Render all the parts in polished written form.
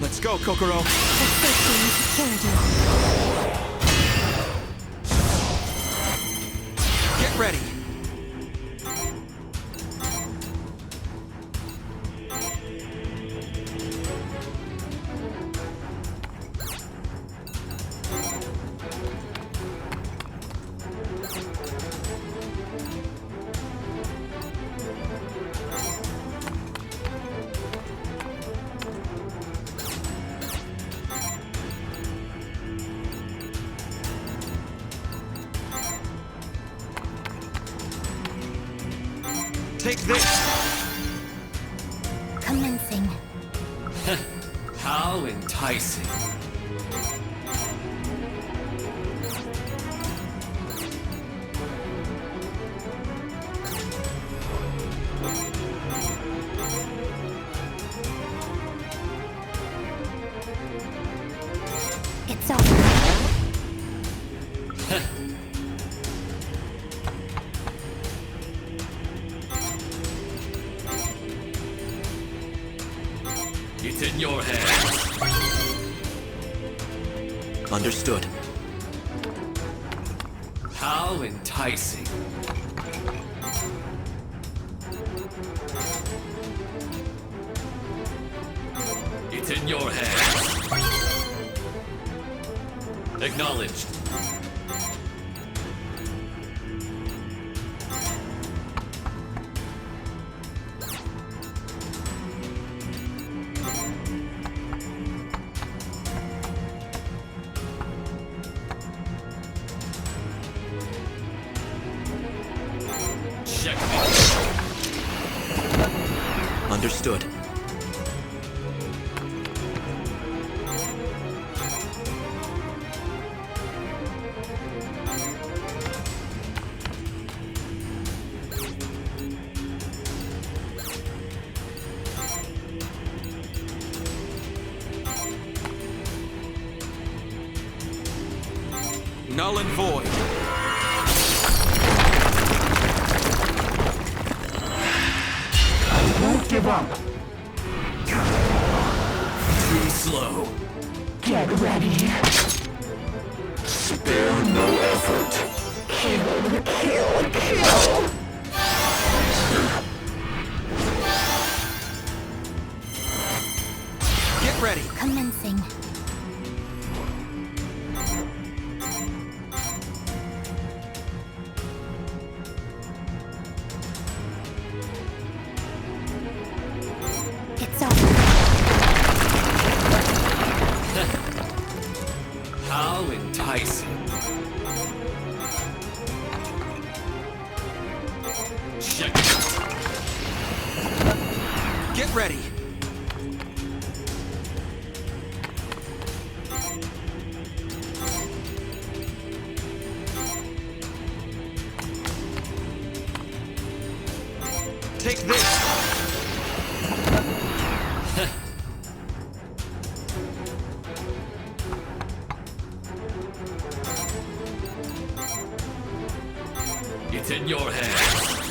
Let's go, Kokoro. For safety and security. Get ready. Take this! Commencing. How enticing. It's over. It's in your hands. Understood. How enticing. It's in your hands. Acknowledged. Checkmate. Understood. Null and void. Won't give up. Too slow. Get ready. Spare no effort. Kill, kill, kill. Get ready. Commencing. It's over. How enticing. Checkmate. Get ready. Take this. It's in your hands.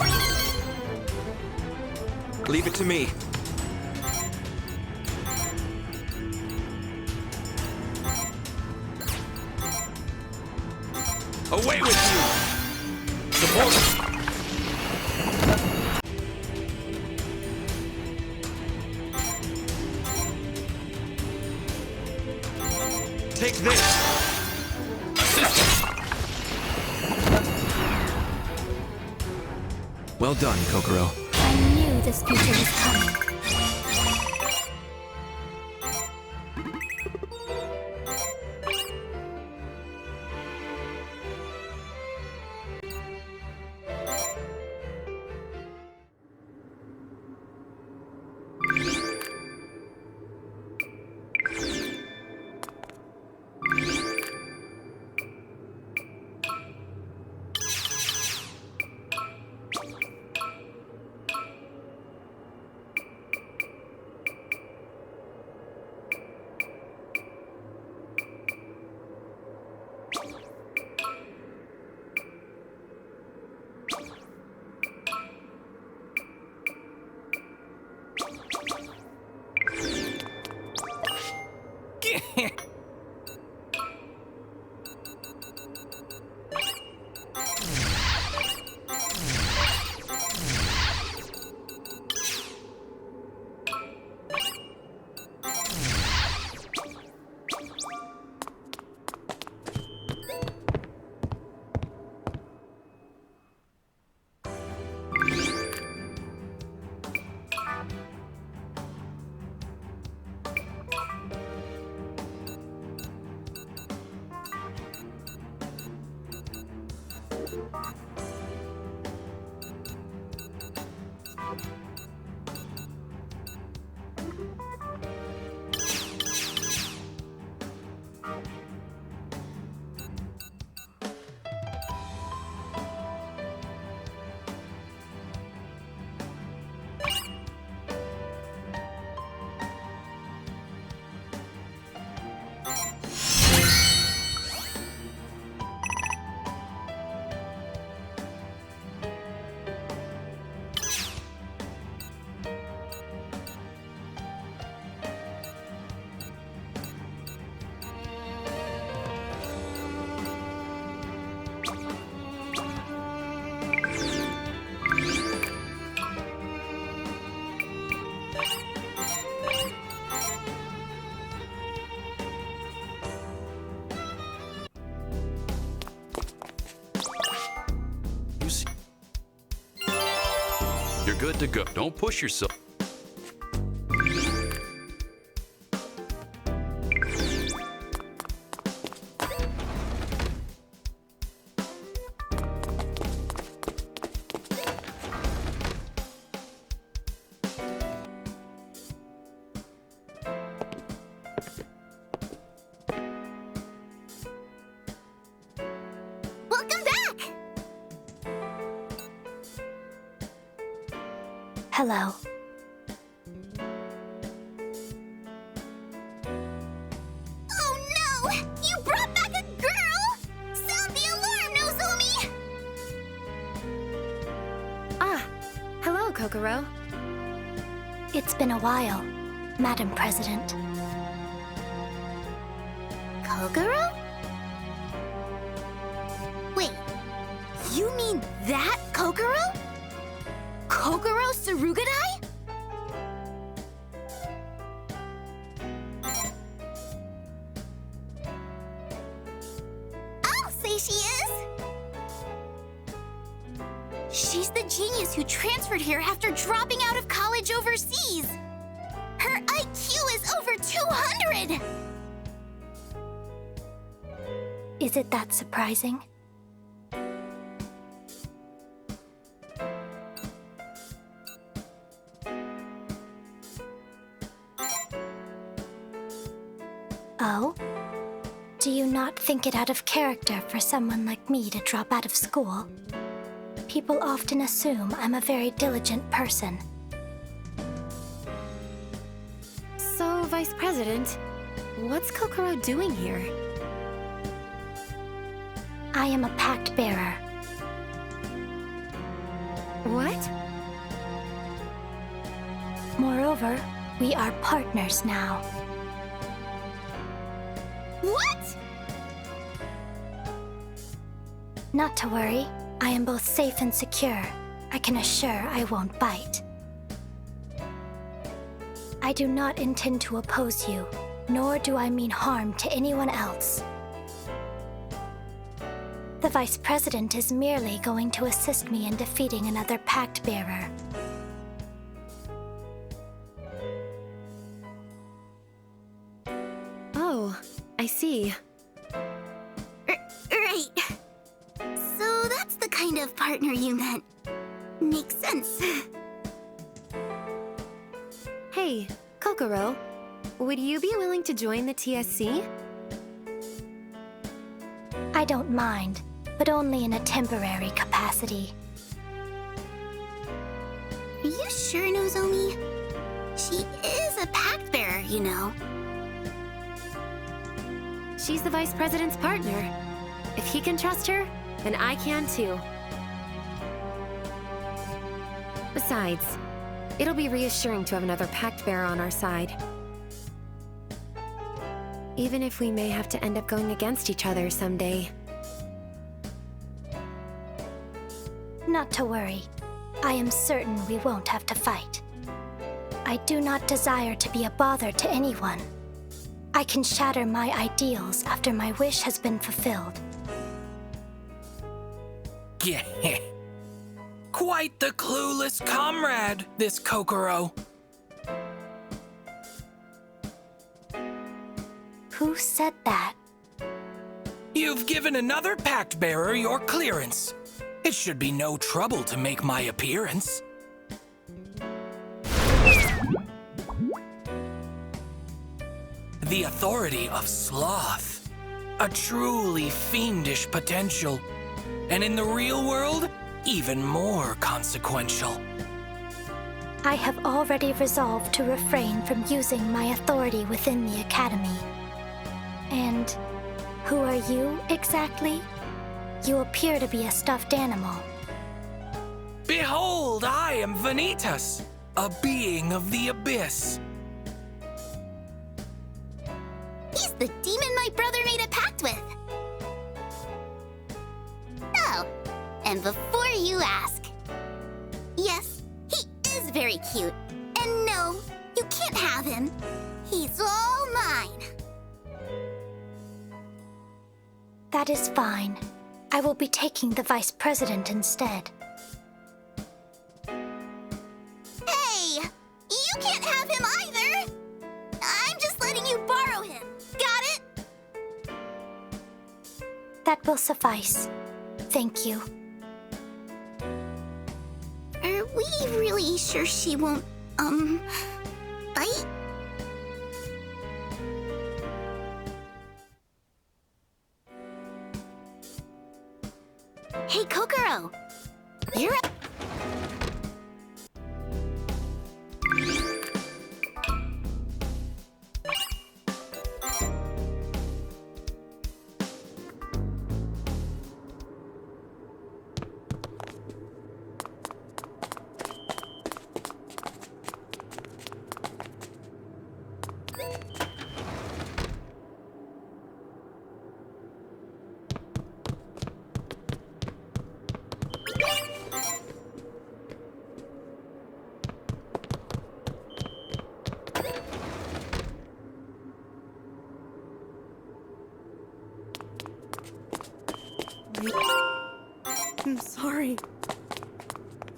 Leave it to me. Away with you! Support! Take this! Assist. Well done, Kokoro. I knew this future was coming. You see, you're good to go. Don't push yourself. Welcome back! Hello. Oh no! You brought back a girl! Sound the alarm, Nozomi! Ah, hello, Kokoro. It's been a while, Madam President. Kogoro? Wait, you mean that Kokoro? Kokoro Surugadai? I'll say she is! She's the genius who transferred here after dropping out of college overseas. Her IQ is over 200! Is it that surprising? Oh? Do you not think it out of character for someone like me to drop out of school? People often assume I'm a very diligent person. So, Vice President, what's Kokoro doing here? I am a pact bearer. What? Moreover, we are partners now. What? Not to worry. I am both safe and secure. I can assure I won't bite. I do not intend to oppose you, nor do I mean harm to anyone else. The Vice President is merely going to assist me in defeating another pact bearer. Oh, I see. Right. So that's the kind of partner you meant. Makes sense. Hey, Kokoro, would you be willing to join the TSC? I don't mind, but only in a temporary capacity. Are you sure, Nozomi? She is a pact bearer, you know. She's the Vice President's partner. If he can trust her, then I can too. Besides, it'll be reassuring to have another pact bearer on our side. Even if we may have to end up going against each other someday. Not to worry. I am certain we won't have to fight. I do not desire to be a bother to anyone. I can shatter my ideals after my wish has been fulfilled. Yeah. Quite the clueless comrade, this Kokoro. Who said that? You've given another pact bearer your clearance. It should be no trouble to make my appearance. The authority of sloth. A truly fiendish potential. And in the real world, even more consequential. I have already resolved to refrain from using my authority within the Academy. And who are you, exactly? You appear to be a stuffed animal. Behold, I am Vanitas, a being of the abyss. He's the demon my brother made a pact with. Oh, and before you ask, yes, he is very cute. And no, you can't have him. He's all mine. That is fine. I will be taking the Vice President instead. Hey, you can't have him either. I'm just letting you borrow him. Got it? That will suffice. Thank you. Are we really sure she won't, bite? Hey, Kokoro! You're up. I'm sorry.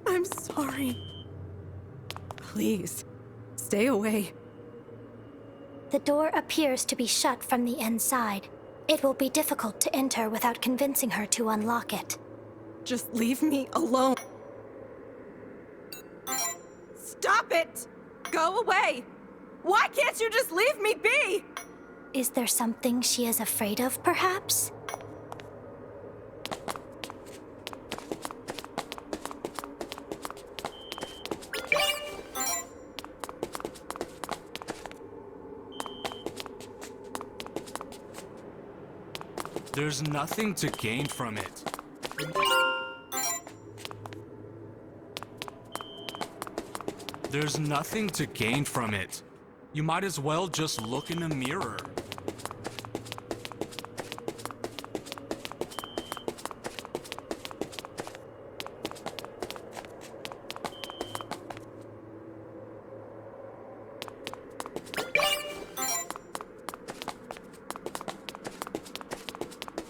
I'm sorry. Please, stay away. The door appears to be shut from the inside. It will be difficult to enter without convincing her to unlock it. Just leave me alone. Stop it! Go away! Why can't you just leave me be? Is there something she is afraid of, perhaps? There's nothing to gain from it. There's nothing to gain from it. You might as well just look in the mirror.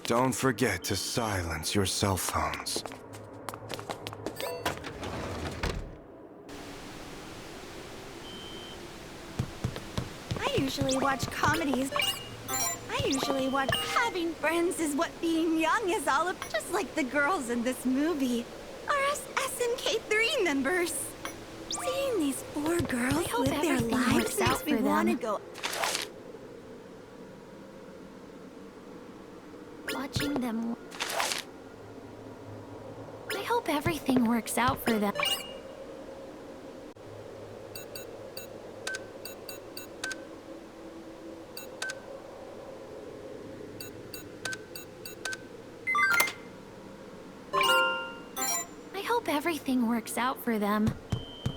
Don't forget to silence your cell phones. I usually watch comedies. Having friends is what being young is all about. Just like the girls in this movie are us SMK3 members. Seeing these four girls hope live their everything lives works out makes me for want to them. go. Watching them. I hope everything works out for them. I hope everything works out for them.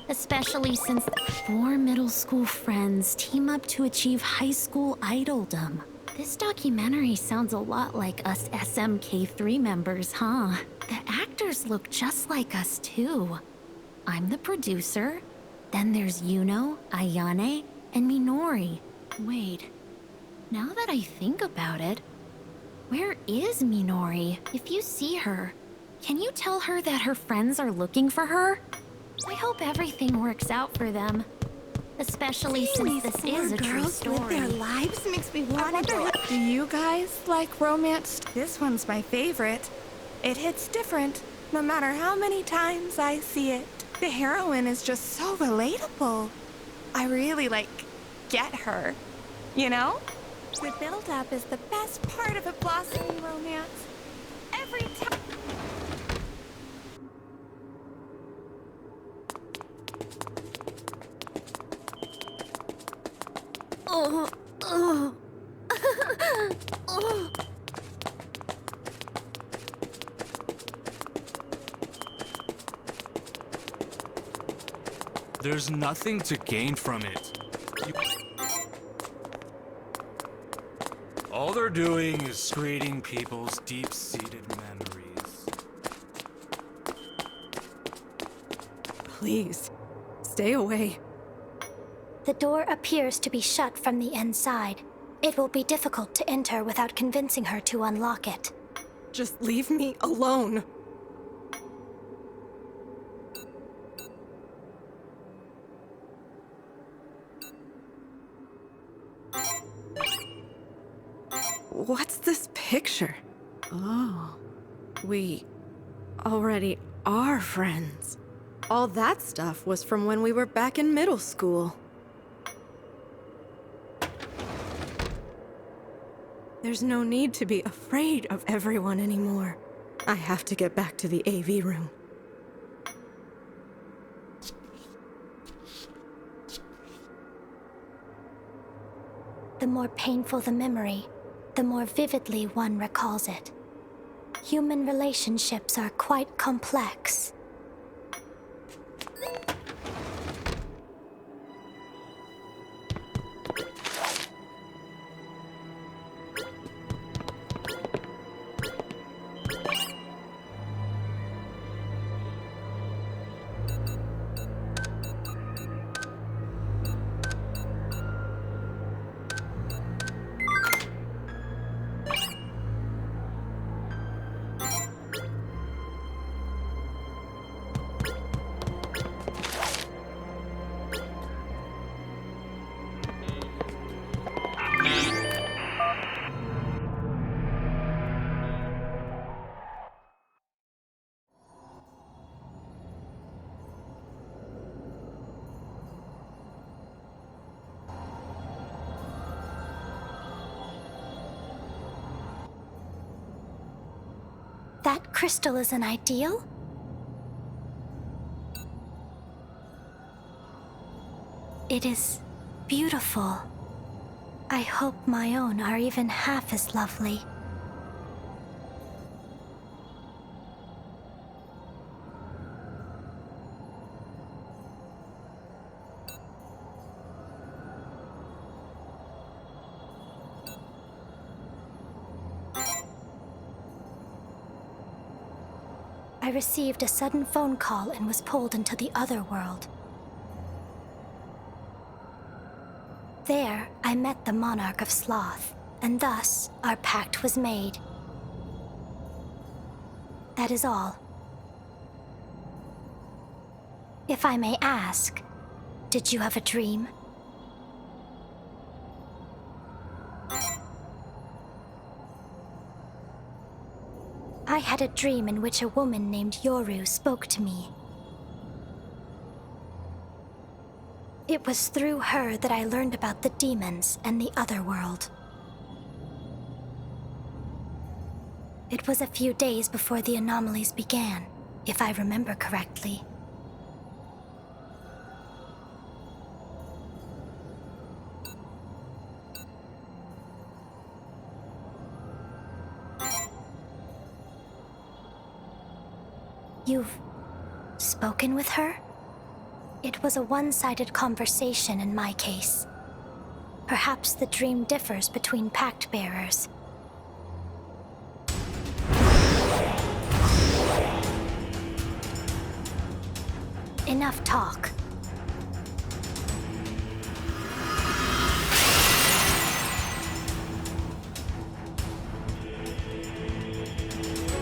Especially since 4 middle school friends team up to achieve high school idoldom. This documentary sounds a lot like us SMK3 members, huh? The actors look just like us, too. I'm the producer. Then there's Yuno, Ayane, and Minori. Wait, now that I think about it, where is Minori? If you see her, can you tell her that her friends are looking for her? I hope everything works out for them. Especially since this is a true story. With their lives makes me want to. Do you guys like romance? This one's my favorite. It hits different, no matter how many times I see it. The heroine is just so relatable. I really, get her. You know? The build-up is the best part of a blossoming romance. Every time. There's nothing to gain from it. All they're doing is creating people's deep-seated memories. Please, stay away. The door appears to be shut from the inside. It will be difficult to enter without convincing her to unlock it. Just leave me alone. What's this picture? Oh, we already are friends. All that stuff was from when we were back in middle school. There's no need to be afraid of everyone anymore. I have to get back to the AV room. The more painful the memory, the more vividly one recalls it. Human relationships are quite complex. That crystal is an ideal? It is beautiful. I hope my own are even half as lovely. I received a sudden phone call and was pulled into the other world. There, I met the Monarch of Sloth, and thus our pact was made. That is all. If I may ask, did you have a dream? I had a dream in which a woman named Yoru spoke to me. It was through her that I learned about the demons and the other world. It was a few days before the anomalies began, if I remember correctly. You've spoken with her? It was a one-sided conversation in my case. Perhaps the dream differs between pact bearers. Enough talk.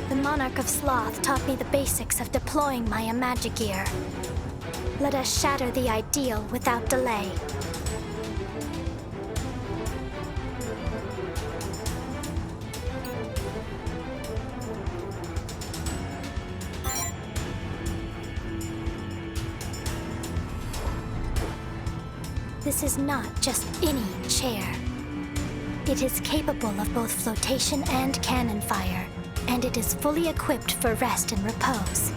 The Monarch of Sloth taught me the basics of deploying my Imagigear. Let us shatter the ideal without delay. This is not just any chair. It is capable of both flotation and cannon fire, and it is fully equipped for rest and repose.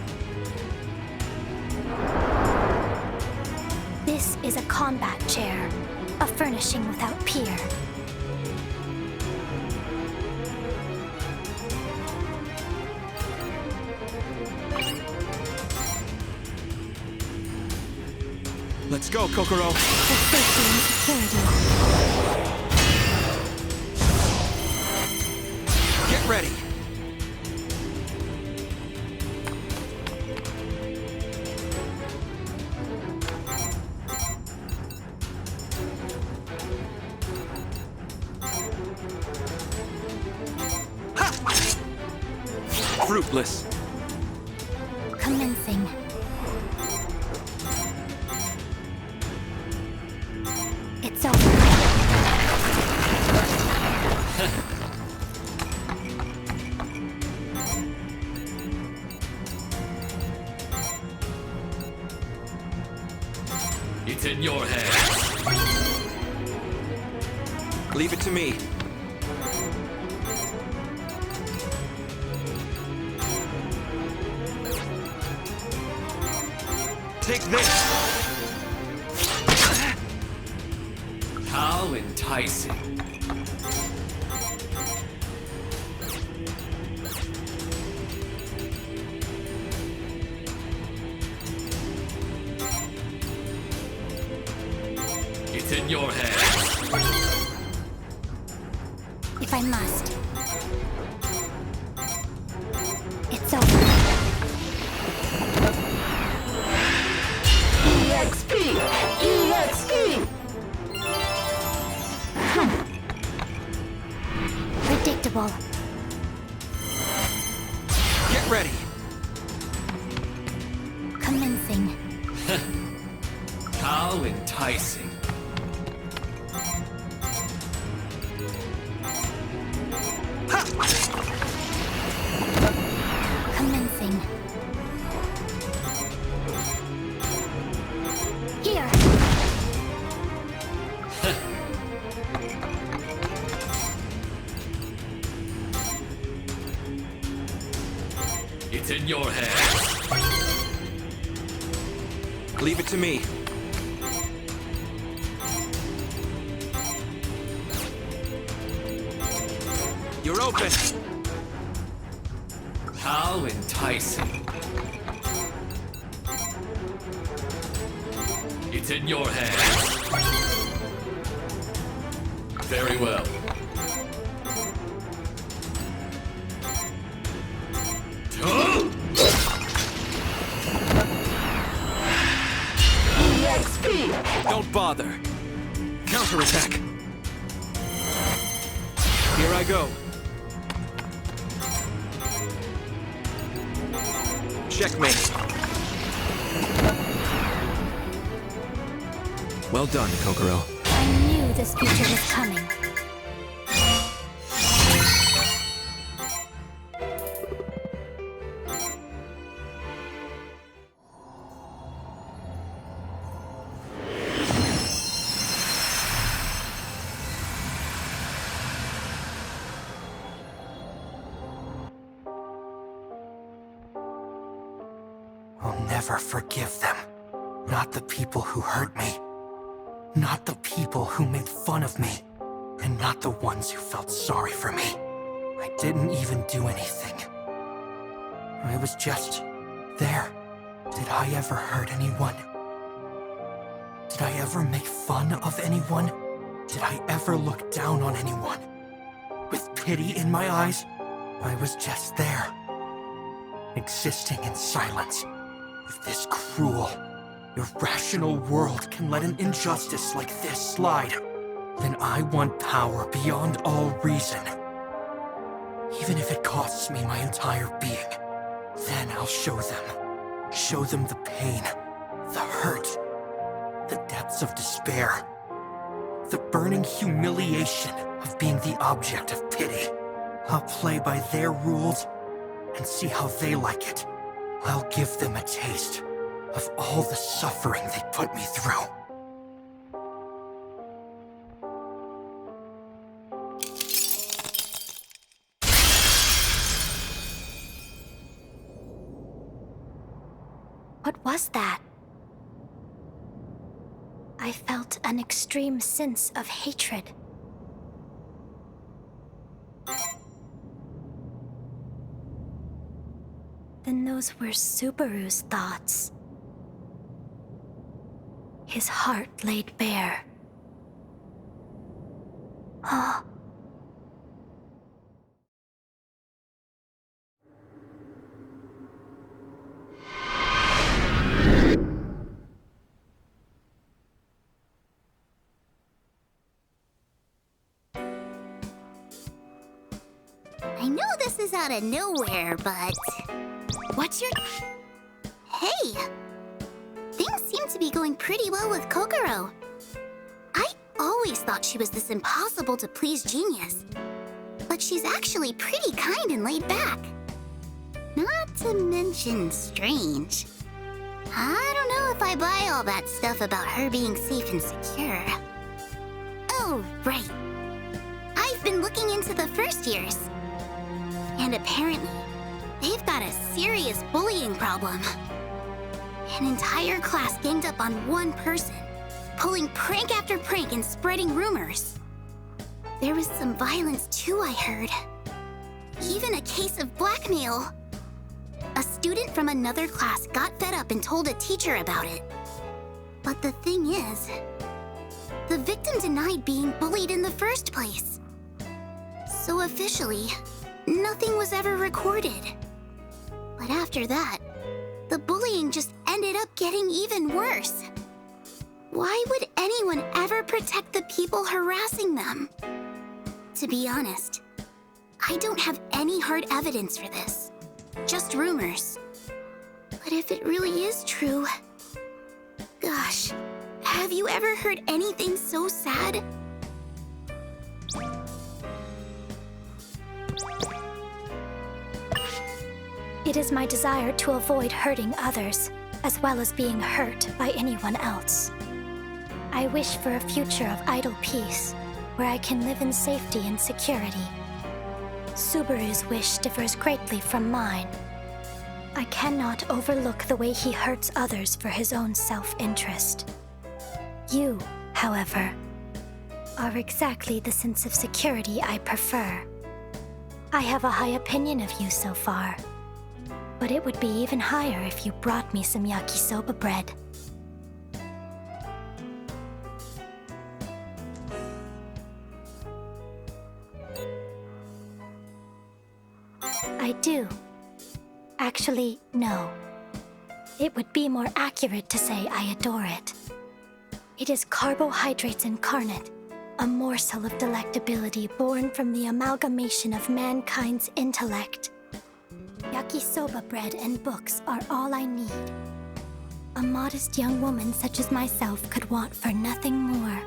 This is a combat chair, a furnishing without peer. Let's go, Kokoro. For safety and security. Get ready. Fruitless. Commencing. It's over. It's in your hands. Leave it to me. Take this! How enticing. It's in your hands. If I must. It's over. EXP! EXP! Predictable. Get ready. Commencing. How enticing. Commencing. Here. It's in your hands. Leave it to me. You're open. How enticing. It's in your hands. Very well. EXP! Don't bother. Counterattack. Here I go. Checkmate. Well done, Kokoro. I knew this future was coming. I'll never forgive them. Not the people who hurt me. Not the people who made fun of me. And not the ones who felt sorry for me. I didn't even do anything. I was just there. Did I ever hurt anyone? Did I ever make fun of anyone? Did I ever look down on anyone? With pity in my eyes? I was just there, existing in silence. If this cruel, irrational world can let an injustice like this slide, then I want power beyond all reason. Even if it costs me my entire being, then I'll show them. Show them the pain, the hurt, the depths of despair, the burning humiliation of being the object of pity. I'll play by their rules and see how they like it. I'll give them a taste of all the suffering they put me through. What was that? I felt an extreme sense of hatred. Then those were Subaru's thoughts. His heart laid bare. Oh. I know this is out of nowhere, but... What's your... Hey! Things seem to be going pretty well with Kokoro. I always thought she was this impossible-to-please genius. But she's actually pretty kind and laid back. Not to mention strange. I don't know if I buy all that stuff about her being safe and secure. Oh, right. I've been looking into the first years. And apparently, they've got a serious bullying problem. An entire class ganged up on one person, pulling prank after prank and spreading rumors. There was some violence too, I heard. Even a case of blackmail. A student from another class got fed up and told a teacher about it. But the thing is, the victim denied being bullied in the first place. So officially, nothing was ever recorded. But after that, the bullying just ended up getting even worse. Why would anyone ever protect the people harassing them? To be honest, I don't have any hard evidence for this. Just rumors. But if it really is true... Gosh, have you ever heard anything so sad? It is my desire to avoid hurting others, as well as being hurt by anyone else. I wish for a future of idle peace, where I can live in safety and security. Subaru's wish differs greatly from mine. I cannot overlook the way he hurts others for his own self-interest. You, however, are exactly the sense of security I prefer. I have a high opinion of you so far. But it would be even higher if you brought me some yakisoba bread. I do. Actually, no. It would be more accurate to say I adore it. It is carbohydrates incarnate, a morsel of delectability born from the amalgamation of mankind's intellect. Yakisoba bread and books are all I need. A modest young woman such as myself could want for nothing more.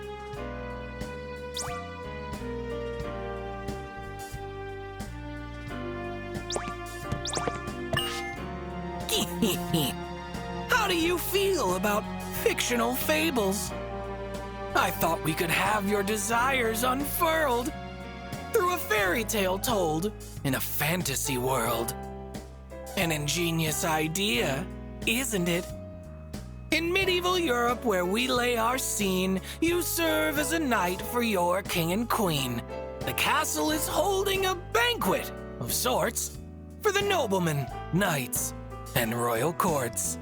How do you feel about fictional fables? I thought we could have your desires unfurled through a fairy tale told in a fantasy world. An ingenious idea, isn't it? In medieval Europe, where we lay our scene, you serve as a knight for your king and queen. The castle is holding a banquet of sorts for the noblemen, knights, and royal courts.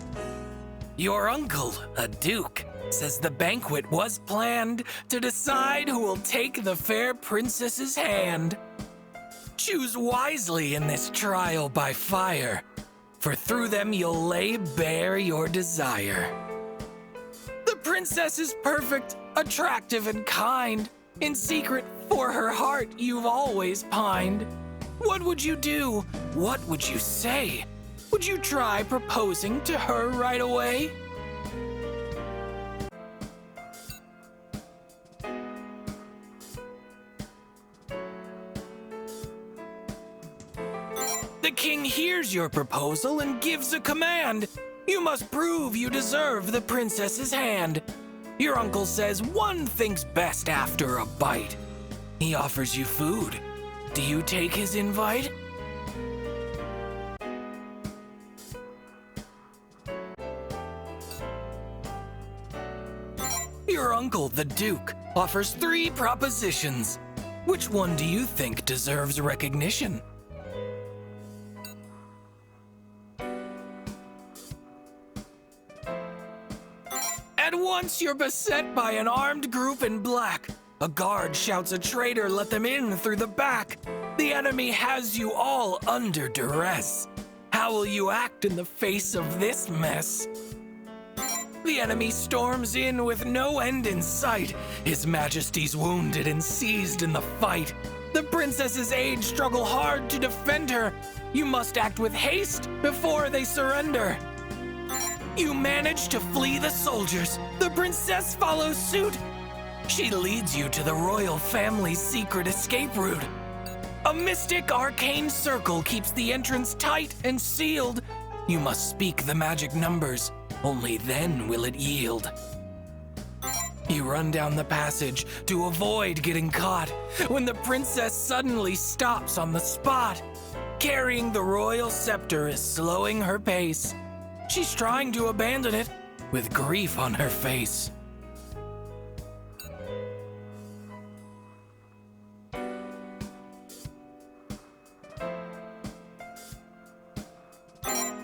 Your uncle, a duke, says the banquet was planned to decide who will take the fair princess's hand. Choose wisely in this trial by fire, for through them you'll lay bare your desire. The princess is perfect, attractive, and kind. In secret, for her heart, you've always pined. What would you do? What would you say? Would you try proposing to her right away? The king hears your proposal and gives a command. You must prove you deserve the princess's hand. Your uncle says one thing's best after a bite. He offers you food. Do you take his invite? Your uncle, the Duke, offers 3 propositions. Which one do you think deserves recognition? At once you're beset by an armed group in black. A guard shouts a traitor, let them in through the back. The enemy has you all under duress. How will you act in the face of this mess? The enemy storms in with no end in sight. His Majesty's wounded and seized in the fight. The princess's aides struggle hard to defend her. You must act with haste before they surrender. You manage to flee the soldiers. The princess follows suit. She leads you to the royal family's secret escape route. A mystic arcane circle keeps the entrance tight and sealed. You must speak the magic numbers. Only then will it yield. You run down the passage to avoid getting caught when the princess suddenly stops on the spot. Carrying the royal scepter is slowing her pace. She's trying to abandon it with grief on her face.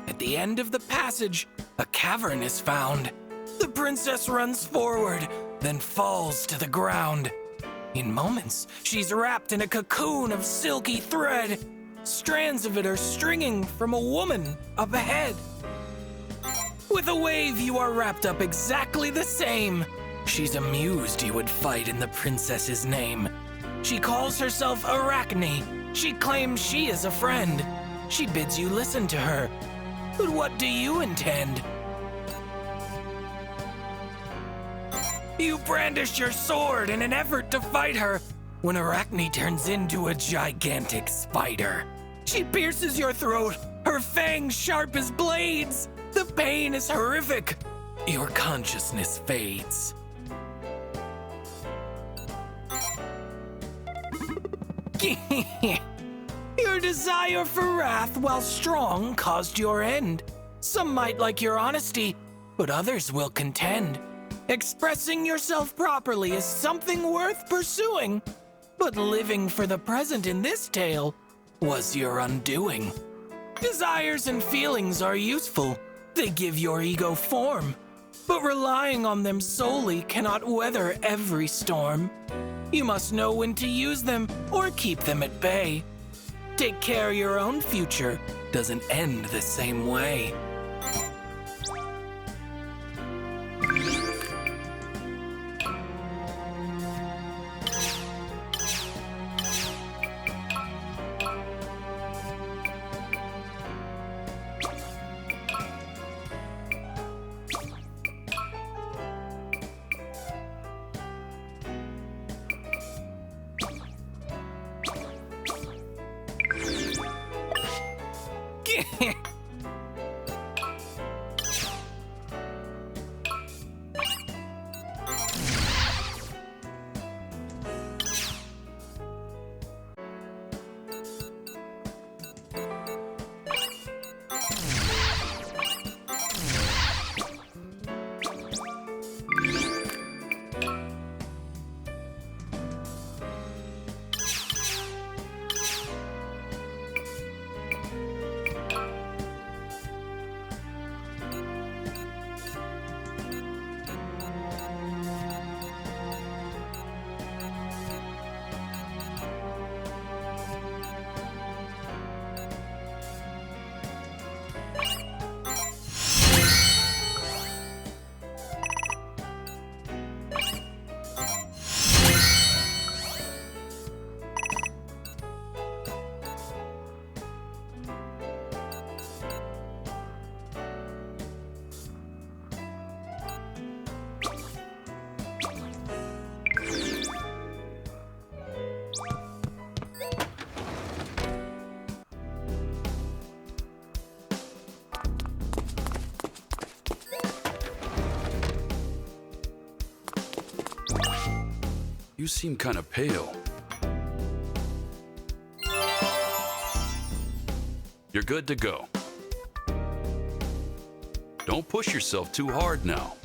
At the end of the passage, a cavern is found. The princess runs forward, then falls to the ground. In moments, she's wrapped in a cocoon of silky thread. Strands of it are stringing from a woman up ahead. With a wave, you are wrapped up exactly the same. She's amused you would fight in the princess's name. She calls herself Arachne. She claims she is a friend. She bids you listen to her. But what do you intend? You brandish your sword in an effort to fight her, when Arachne turns into a gigantic spider. She pierces your throat, her fangs sharp as blades. The pain is horrific. Your consciousness fades. Your desire for wrath, while strong, caused your end. Some might like your honesty, but others will contend. Expressing yourself properly is something worth pursuing, but living for the present in this tale was your undoing. Desires and feelings are useful. They give your ego form, but relying on them solely cannot weather every storm. You must know when to use them or keep them at bay. Take care your own future doesn't end the same way. You seem kind of pale. You're good to go. Don't push yourself too hard now.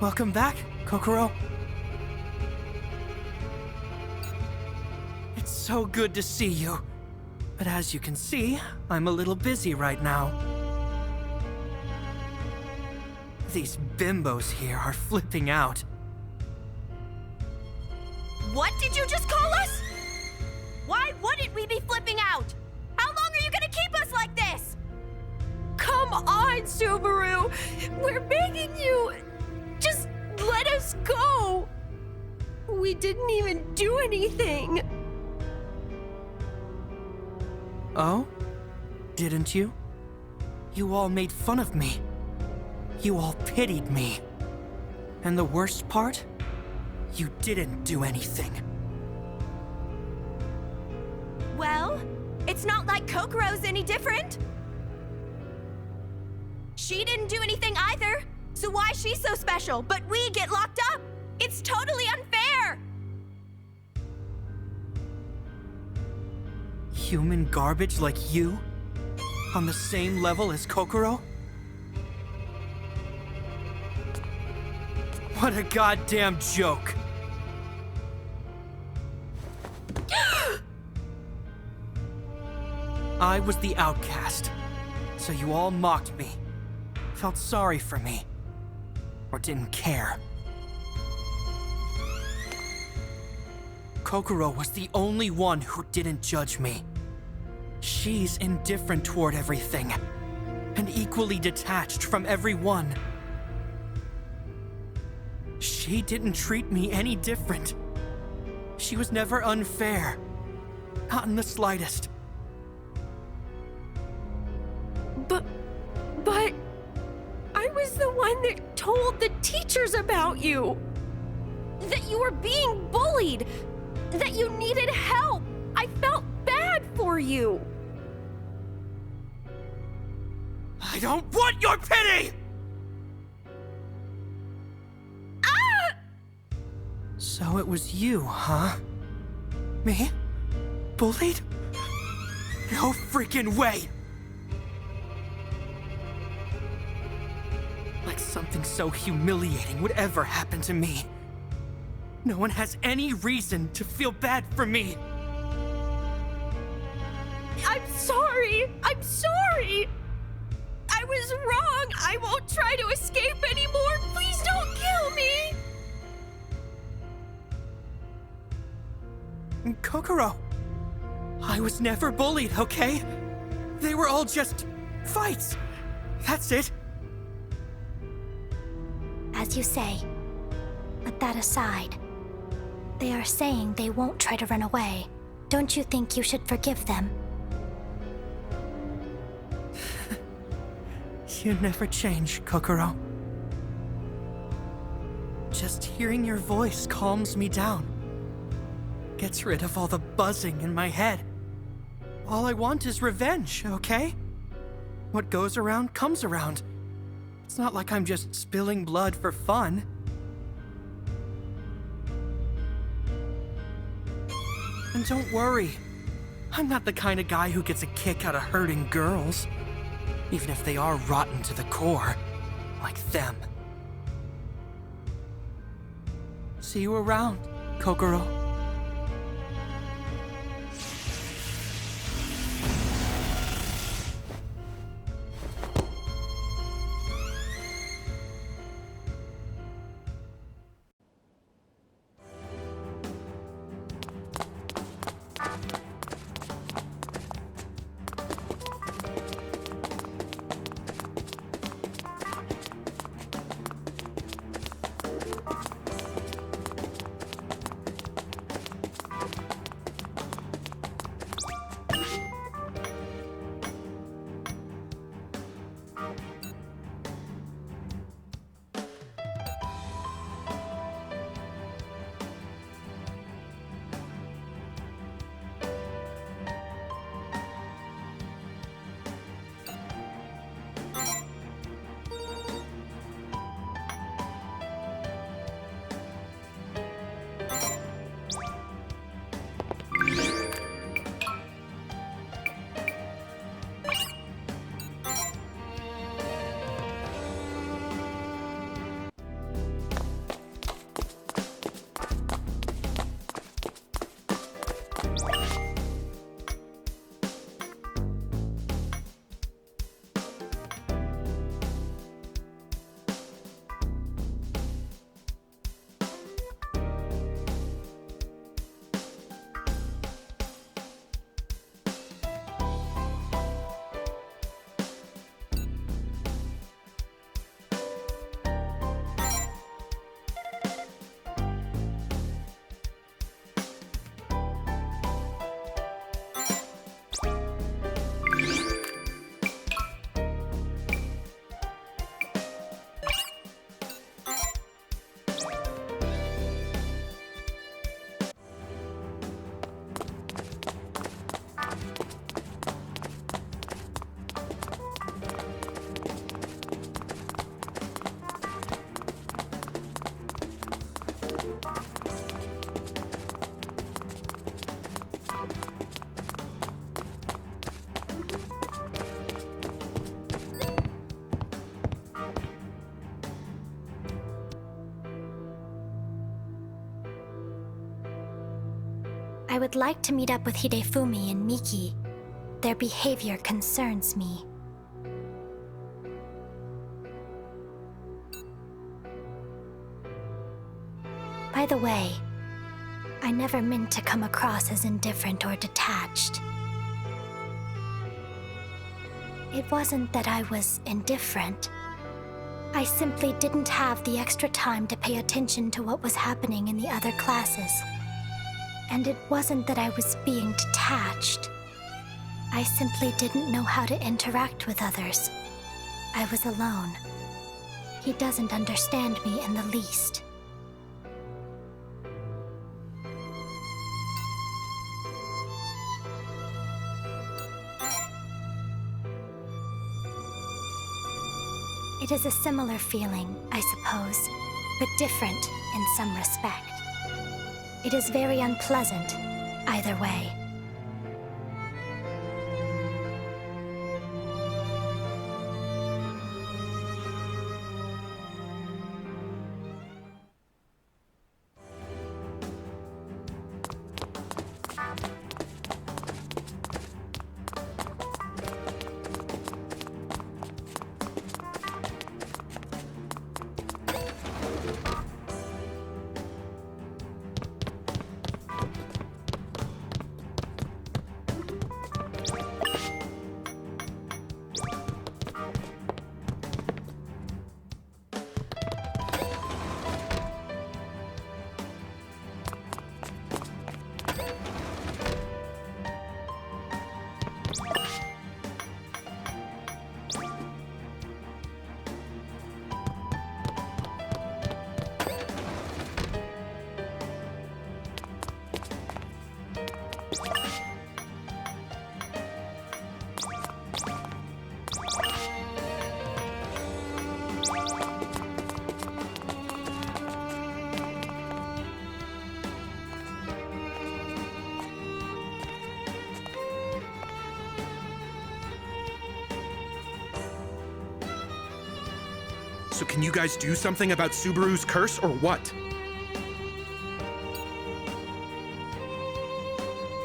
Welcome back, Kokoro. It's so good to see you. But as you can see, I'm a little busy right now. These bimbos here are flipping out. What did you just call us? Why wouldn't we be flipping out? How long are you gonna keep us like this? Come on, Subaru! We're begging you! Just let us go! We didn't even do anything! Oh? Didn't you? You all made fun of me. You all pitied me. And the worst part? You didn't do anything. Well, it's not like Kokoro's any different. She didn't do anything either, so why is she so special, but we get locked up? It's totally unfair! Human garbage like you? On the same level as Kokoro? What a goddamn joke! I was the outcast, so you all mocked me, felt sorry for me, or didn't care. Kokoro was the only one who didn't judge me. She's indifferent toward everything, and equally detached from everyone. She didn't treat me any different. She was never unfair, not in the slightest. But I was the one that told the teachers about you. That you were being bullied. That you needed help. I felt bad for you. I don't want your pity! Ah! So it was you, huh? Me? Bullied? No freaking way! Like something so humiliating would ever happen to me. No one has any reason to feel bad for me. I'm sorry. I'm sorry. I was wrong. I won't try to escape anymore. Please don't kill me. Kokoro, I was never bullied, okay? They were all just fights. That's it. As you say. But that aside, they are saying they won't try to run away. Don't you think you should forgive them? You never change, Kokoro. Just hearing your voice calms me down. Gets rid of all the buzzing in my head. All I want is revenge, okay? What goes around comes around. It's not like I'm just spilling blood for fun. And don't worry, I'm not the kind of guy who gets a kick out of hurting girls, even if they are rotten to the core, like them. See you around, Kokoro. I would like to meet up with Hidefumi and Miki. Their behavior concerns me. By the way, I never meant to come across as indifferent or detached. It wasn't that I was indifferent. I simply didn't have the extra time to pay attention to what was happening in the other classes. And it wasn't that I was being detached. I simply didn't know how to interact with others. I was alone. He doesn't understand me in the least. It is a similar feeling, I suppose, but different in some respect. It is very unpleasant, either way. So can you guys do something about Subaru's curse or what?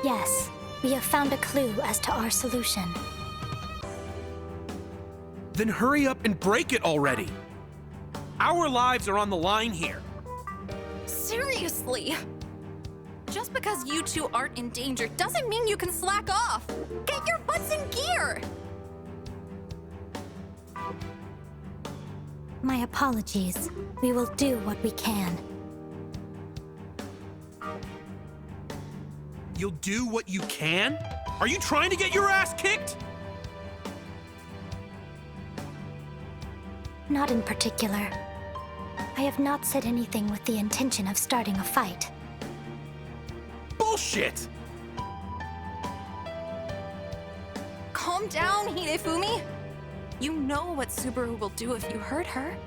Yes, we have found a clue as to our solution. Then hurry up and break it already. Our lives are on the line here. Seriously? Just because you two aren't in danger doesn't mean you can slack off. Get your butts in gear! My apologies. We will do what we can. You'll do what you can? Are you trying to get your ass kicked? Not in particular. I have not said anything with the intention of starting a fight. Bullshit! Calm down, Hidefumi. You know what Subaru will do if you hurt her.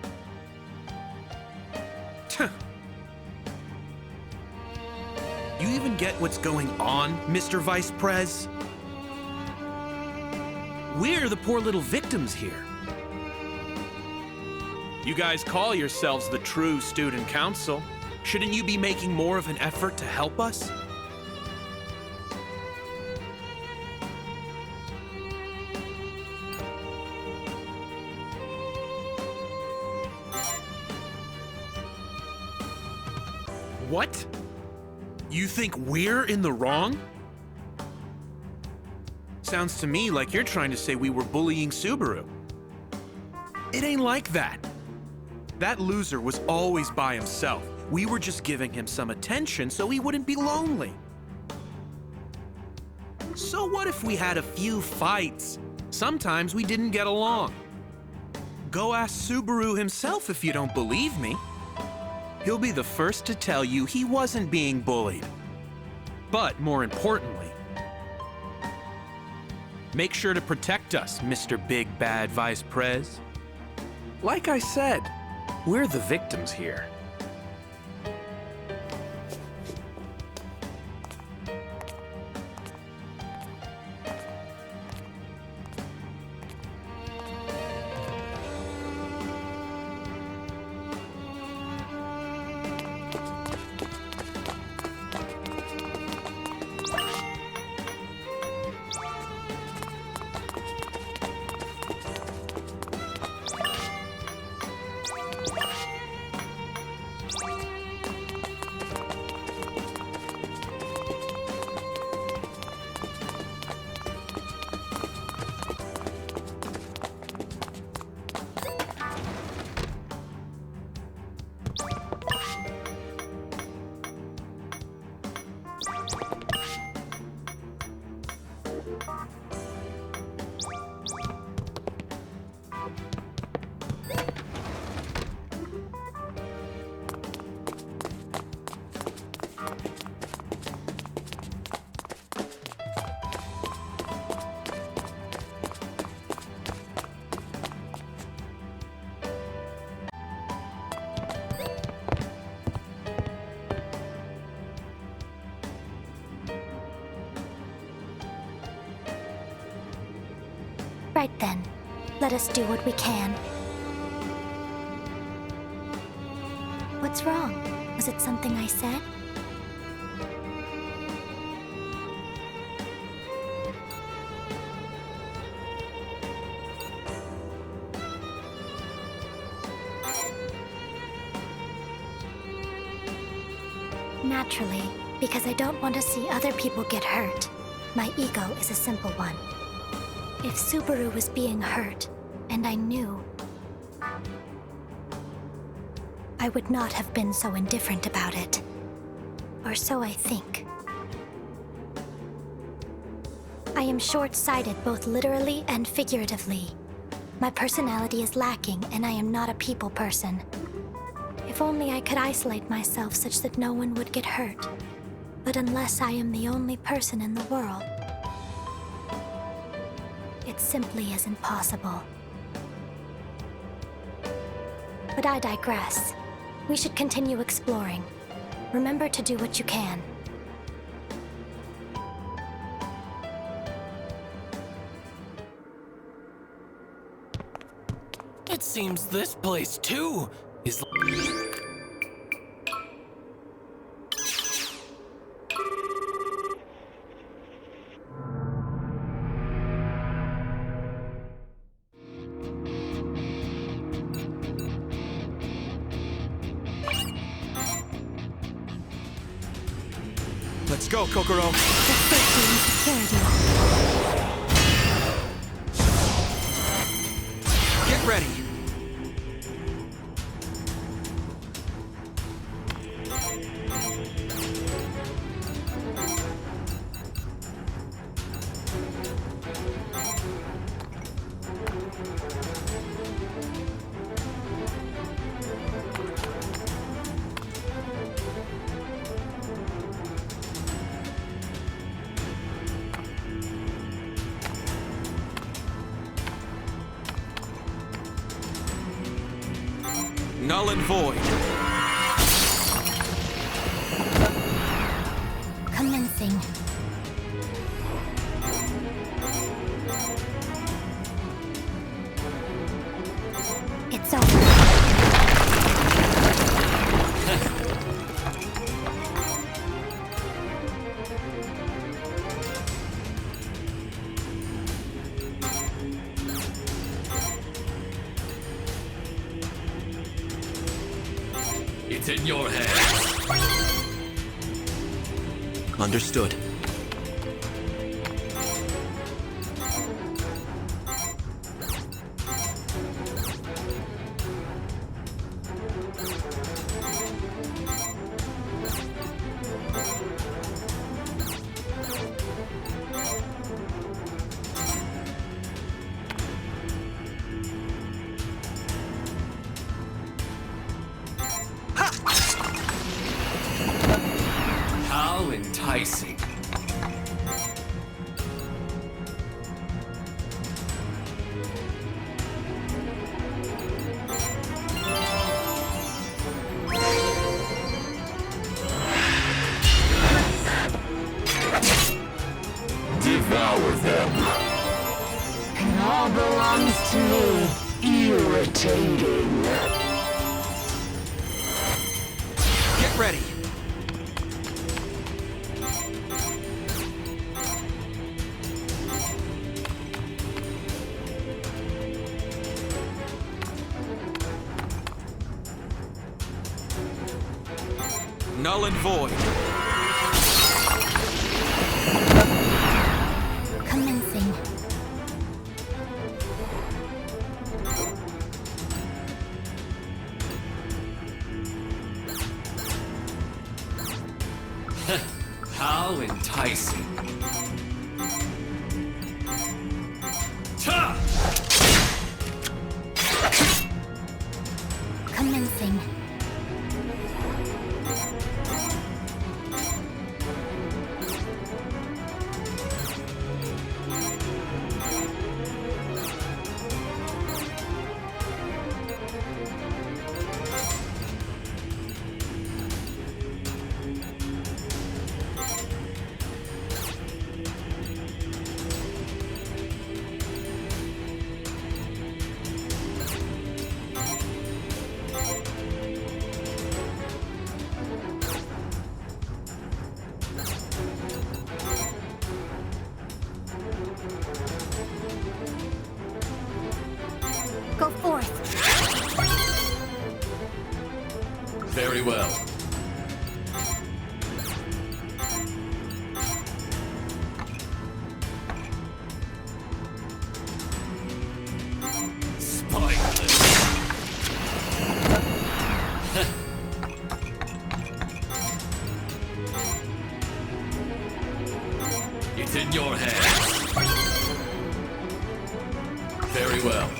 You even get what's going on, Mr. Vice Prez? We're the poor little victims here. You guys call yourselves the true student council. Shouldn't you be making more of an effort to help us? What? You think we're in the wrong? Sounds to me like you're trying to say we were bullying Subaru. It ain't like that. That loser was always by himself. We were just giving him some attention so he wouldn't be lonely. So what if we had a few fights? Sometimes we didn't get along. Go ask Subaru himself if you don't believe me. He'll be the first to tell you he wasn't being bullied. But more importantly, make sure to protect us, Mr. Big Bad Vice Prez. Like I said, we're the victims here. Right then, let us do what we can. What's wrong? Was it something I said? Naturally, because I don't want to see other people get hurt. My ego is a simple one. If Subaru was being hurt, and I knew, I would not have been so indifferent about it. Or so I think. I am short-sighted both literally and figuratively. My personality is lacking, and I am not a people person. If only I could isolate myself such that no one would get hurt. But unless I am the only person in the world, it simply isn't possible. But I digress. We should continue exploring. Remember to do what you can. It seems this place, too, is... Let's go, Kokoro. For safety and security. Get ready. Null and void. Commencing. It's over. It's in your hands. Understood. How enticing. Devour them. It all belongs to me. Irritating. Get ready. Null and void. Commencing. How enticing. Ta! Commencing. Go forth. Very well. Spineless. It's in your hands. Very well.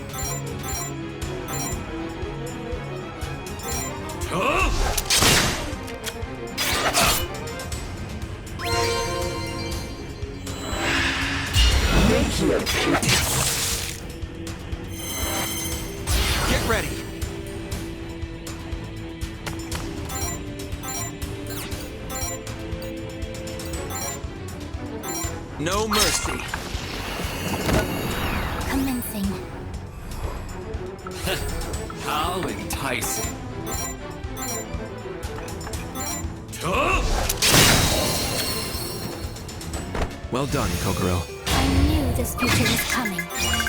Get ready. No mercy. Commencing. How enticing. Well done, Kokoro. I knew this future was coming.